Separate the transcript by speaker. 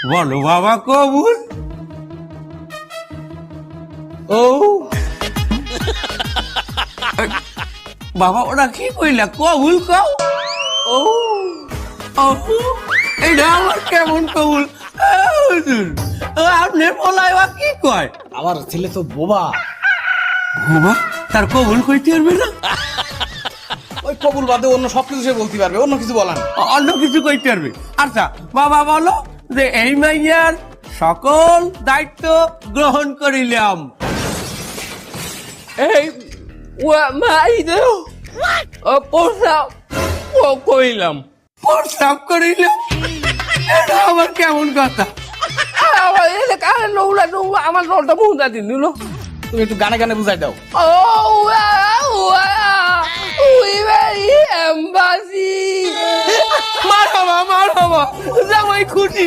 Speaker 1: বলো বাবা কবুল। ও বাবা ওরা কি কইলা কবুল কও। ও এইটা আমার কেমন কবুল। আপনি বলাই বা কি কয়?
Speaker 2: আমার ছেলে তো বোবা।
Speaker 1: বাবা তার কবুল কইতে পারবে না?
Speaker 2: ওই কবুল বাদে অন্য সবকিছু সে বলতে পারবে, অন্য কিছু বলান।
Speaker 1: অন্য কিছু কইতে পারবে। আচ্ছা বাবা বলো যে এই মাইয়ার সকল দায়িত্ব গ্রহণ করিলাম।
Speaker 3: এই মাই দেও প্রস্তাব কইলাম।
Speaker 1: প্রস্তাব করিলাম? এটা আবার কেমন কথা?
Speaker 3: আমার এলাকার নোংরা নোংরা আমার নলটা মুন্দা দিন দিল।
Speaker 2: তুমি একটু গানে গানে বুঝাই দাও।
Speaker 3: We very embassy.
Speaker 1: মার বাবা জামাই খুশি।